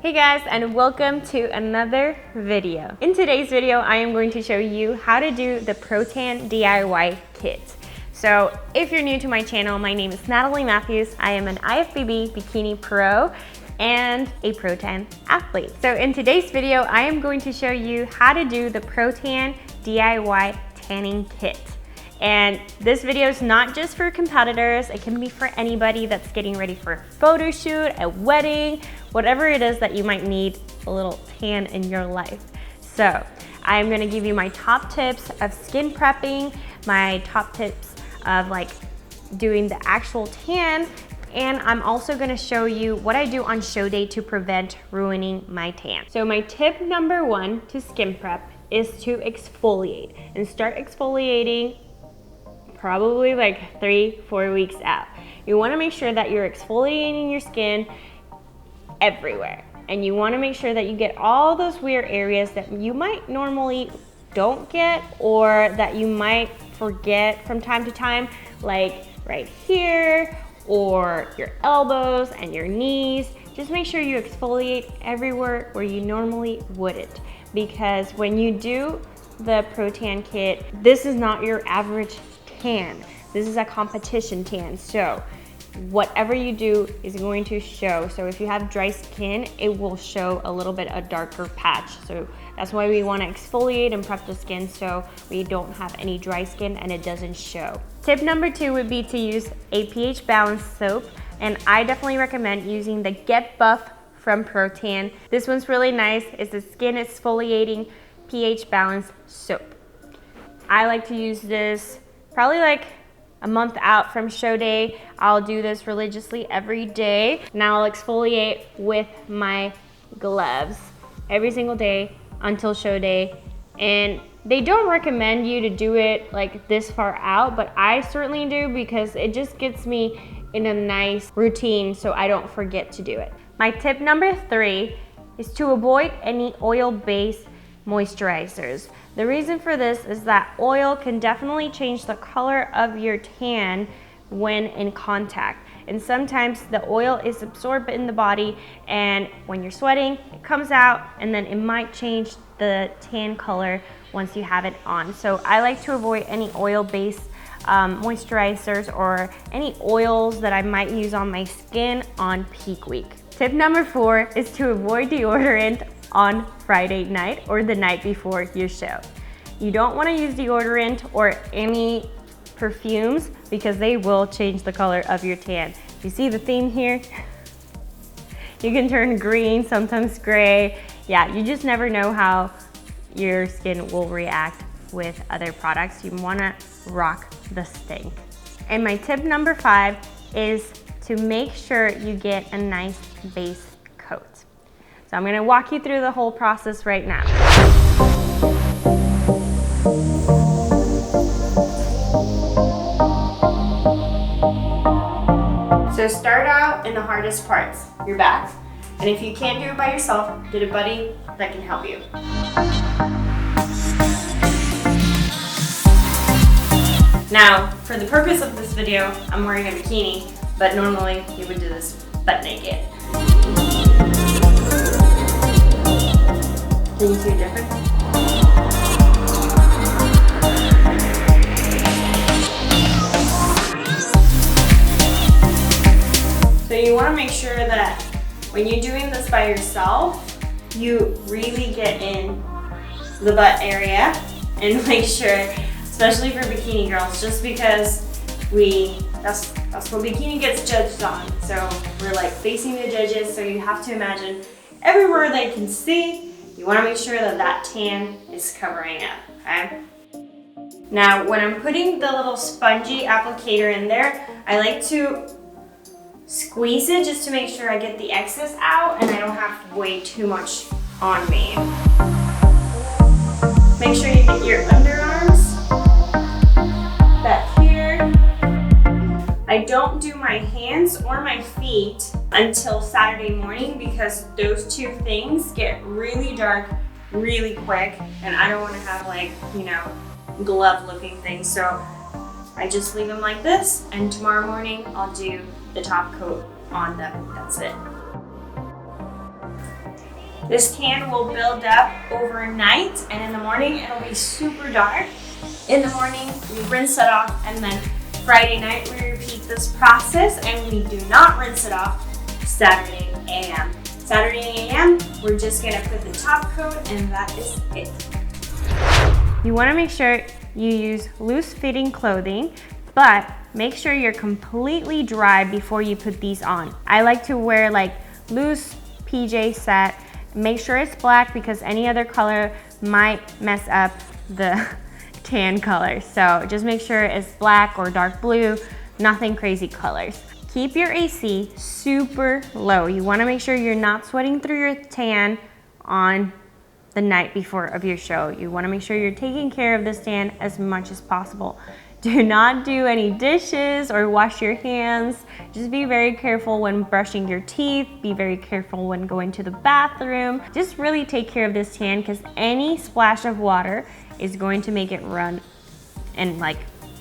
Hey guys, and welcome to another video. In today's video, I am going to show you how to do the Pro Tan DIY kit. So if you're new to my channel, my name is Natalie Matthews. I am an IFBB Bikini Pro and a Pro Tan athlete. So in today's video, I am going to show you how to do the Pro Tan DIY tanning kit. And this video is not just for competitors, it can be for anybody that's getting ready for a photo shoot, a wedding, whatever it is that you might need a little tan in your life. So I'm gonna give you my top tips of skin prepping, my top tips of like doing the actual tan, and I'm also gonna show you what I do on show day to prevent ruining my tan. So my tip number one to skin prep is to exfoliate, and start exfoliating probably like 3-4 weeks out. You wanna make sure that you're exfoliating your skin everywhere. And you wanna make sure that you get all those weird areas that you might normally don't get, or that you might forget from time to time, like right here, or your elbows and your knees. Just make sure you exfoliate everywhere where you normally wouldn't. Because when you do the Pro Tan kit, this is not your average tan. This is a competition tan. So whatever you do is going to show. So if you have dry skin, it will show a little bit a darker patch. So that's why we want to exfoliate and prep the skin so we don't have any dry skin and it doesn't show. Tip number two would be to use a pH balanced soap. And I definitely recommend using the Get Buff from Pro Tan. This one's really nice. It's a skin exfoliating pH balanced soap. I like to use this probably like a month out from show day. I'll do this religiously every day. Now I'll exfoliate with my gloves every single day until show day. And they don't recommend you to do it like this far out, but I certainly do because it just gets me in a nice routine so I don't forget to do it. My tip number three is to avoid any oil-based moisturizers. The reason for this is that oil can definitely change the color of your tan when in contact. And sometimes the oil is absorbed in the body, and when you're sweating, it comes out, and then it might change the tan color once you have it on. So I like to avoid any oil-based moisturizers or any oils that I might use on my skin on peak week. Tip number four is to avoid deodorant on Friday night or the night before your show. You don't want to use deodorant or any perfumes because they will change the color of your tan. You see the theme here? You can turn green, sometimes gray. Yeah, you just never know how your skin will react with other products. You want to rock the stink. And my tip number five is to make sure you get a nice base coat. So I'm gonna walk you through the whole process right now. So start out in the hardest parts, your back. And if you can't do it by yourself, get a buddy that can help you. Now, for the purpose of this video, I'm wearing a bikini, but normally you would do this butt naked. Can you see a difference? So you want to make sure that when you're doing this by yourself, you really get in the butt area and make sure, especially for bikini girls, just because that's what bikini gets judged on. So we're like facing the judges, so you have to imagine everywhere they can see. You want to make sure that that tan is covering up, okay? Now, when I'm putting the little spongy applicator in there, I like to squeeze it just to make sure I get the excess out and I don't have way too much on me. Make sure you get your underarms back here. I don't do my hands or my feet until Saturday morning because those two things get really dark really quick and I don't want to have like, you know, glove looking things. So I just leave them like this, and tomorrow morning I'll do the top coat on them. That's it. This tan will build up overnight, and in the morning it'll be super dark. In the morning we rinse it off, and then Friday night we repeat this process, and we do not rinse it off Saturday AM. Saturday AM, we're just gonna put the top coat, and that is it. You wanna make sure you use loose fitting clothing, but make sure you're completely dry before you put these on. I like to wear like loose PJ set. Make sure it's black because any other color might mess up the tan color. So just make sure it's black or dark blue, nothing crazy colors. Keep your AC super low. You wanna make sure you're not sweating through your tan on the night before of your show. You wanna make sure you're taking care of this tan as much as possible. Do not do any dishes or wash your hands. Just be very careful when brushing your teeth. Be very careful when going to the bathroom. Just really take care of this tan because any splash of water is going to make it run and like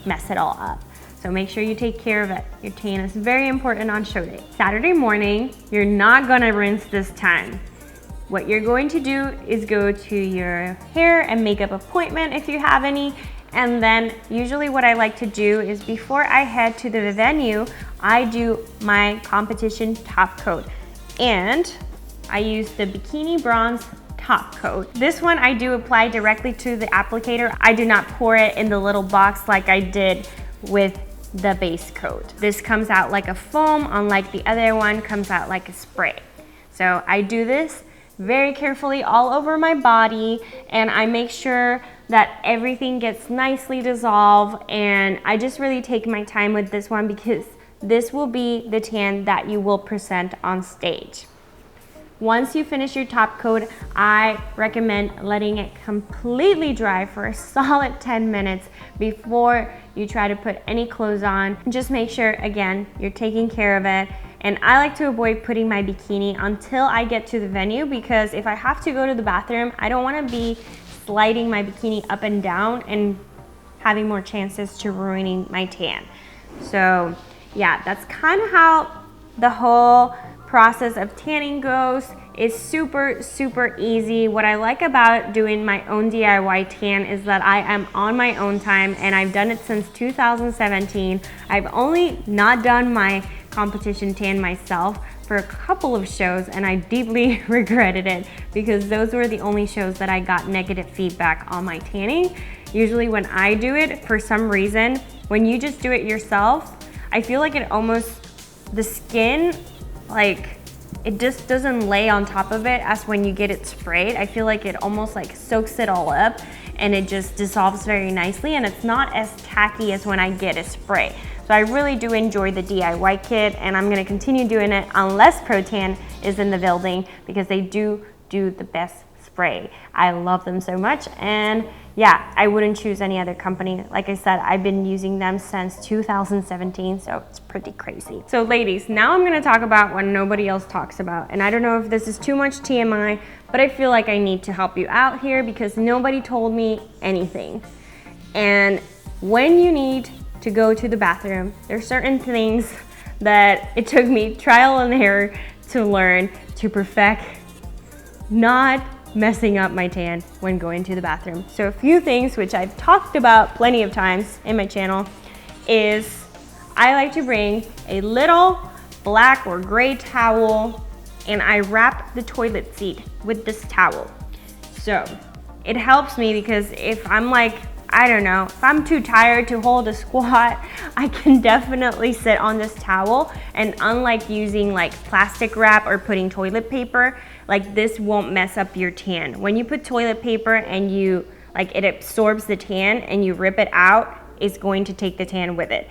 mess it all up. So make sure you take care of it. Your tan is very important on show day. Saturday morning, you're not gonna rinse this time. What you're going to do is go to your hair and makeup appointment if you have any. And then usually what I like to do is before I head to the venue, I do my competition top coat. And I use the Bikini Bronze top coat. This one I do apply directly to the applicator. I do not pour it in the little box like I did with the base coat. This comes out like a foam, unlike the other one comes out like a spray. So I do this very carefully all over my body, and I make sure that everything gets nicely dissolved, and I just really take my time with this one because this will be the tan that you will present on stage. Once you finish your top coat, I recommend letting it completely dry for a solid 10 minutes before you try to put any clothes on. Just make sure, again, you're taking care of it. And I like to avoid putting my bikini until I get to the venue because if I have to go to the bathroom, I don't want to be sliding my bikini up and down and having more chances to ruining my tan. So yeah, that's kind of how the whole process of tanning goes. It's super, super easy. What I like about doing my own DIY tan is that I am on my own time, and I've done it since 2017. I've only not done my competition tan myself for a couple of shows, and I deeply regretted it because those were the only shows that I got negative feedback on my tanning. Usually when I do it, for some reason, when you just do it yourself, I feel like it almost, the skin, like it just doesn't lay on top of it as when you get it sprayed. I feel like it almost like soaks it all up and it just dissolves very nicely, and it's not as tacky as when I get a spray. So I really do enjoy the DIY kit, and I'm gonna continue doing it unless Protan is in the building because they do the best spray. I love them so much, and yeah, I wouldn't choose any other company. Like I said, I've been using them since 2017, so it's pretty crazy. So ladies, now I'm gonna talk about what nobody else talks about, and I don't know if this is too much TMI, but I feel like I need to help you out here because nobody told me anything. And when you need to go to the bathroom, there's certain things that it took me trial and error to learn to perfect not messing up my tan when going to the bathroom. So a few things which I've talked about plenty of times in my channel is I like to bring a little black or gray towel, and I wrap the toilet seat with this towel. So it helps me because if I'm like, I don't know, if I'm too tired to hold a squat, I can definitely sit on this towel, and unlike using like plastic wrap or putting toilet paper, like this won't mess up your tan. When you put toilet paper and you, like it absorbs the tan and you rip it out, it's going to take the tan with it.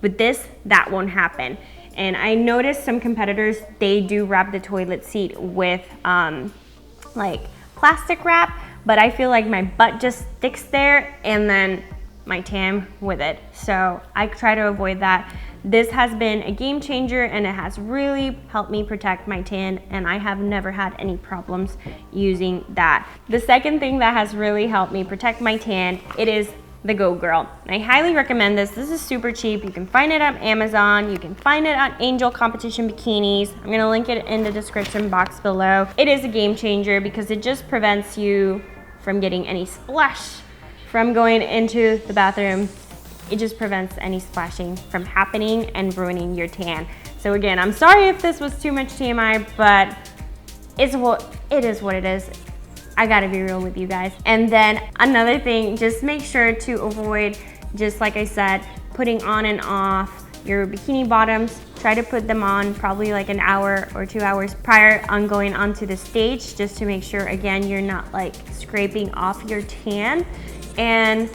With this, that won't happen. And I noticed some competitors, they do wrap the toilet seat with like plastic wrap, but I feel like my butt just sticks there and then my tan with it. So I try to avoid that. This has been a game changer, and it has really helped me protect my tan, and I have never had any problems using that. The second thing that has really helped me protect my tan, it is the Go Girl. I highly recommend this. This is super cheap. You can find it on Amazon. You can find it on Angel Competition Bikinis. I'm gonna link it in the description box below. It is a game changer because it just prevents you from getting any splash from going into the bathroom. It just prevents any splashing from happening and ruining your tan. So again, I'm sorry if this was too much TMI, but it is what it is. I gotta be real with you guys. And then another thing, just make sure to avoid, just like I said, putting on and off your bikini bottoms. Try to put them on probably like an hour or 2 hours prior on going onto the stage, just to make sure, again, you're not like scraping off your tan. And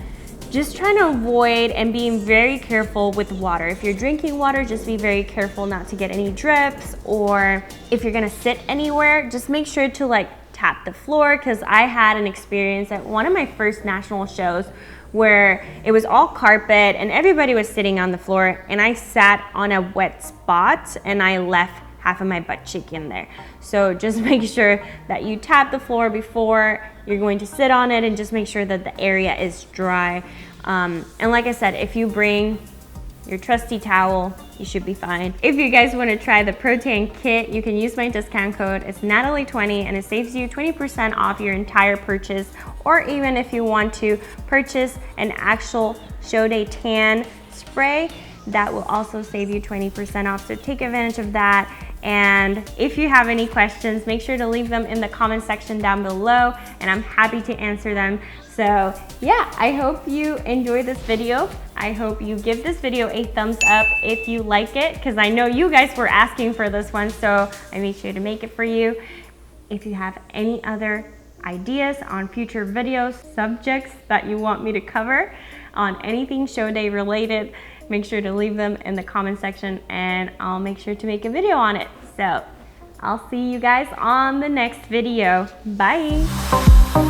just trying to avoid and being very careful with water. If you're drinking water, just be very careful not to get any drips, or if you're gonna sit anywhere, just make sure to like tap the floor, because I had an experience at one of my first national shows where it was all carpet and everybody was sitting on the floor, and I sat on a wet spot and I left half of my butt cheek in there. So just make sure that you tap the floor before you're going to sit on it, and just make sure that the area is dry. And like I said, if you bring your trusty towel, you should be fine. If you guys want to try the Pro-Tan kit, you can use my discount code. It's Natalie20, and it saves you 20% off your entire purchase. Or even if you want to purchase an actual show day tan spray, that will also save you 20% off. So take advantage of that. And if you have any questions, make sure to leave them in the comment section down below, and I'm happy to answer them. So yeah, I hope you enjoyed this video. I hope you give this video a thumbs up if you like it, because I know you guys were asking for this one, so I made sure to make it for you. If you have any other ideas on future videos, subjects that you want me to cover on anything show day related, make sure to leave them in the comment section and I'll make sure to make a video on it. So I'll see you guys on the next video. Bye.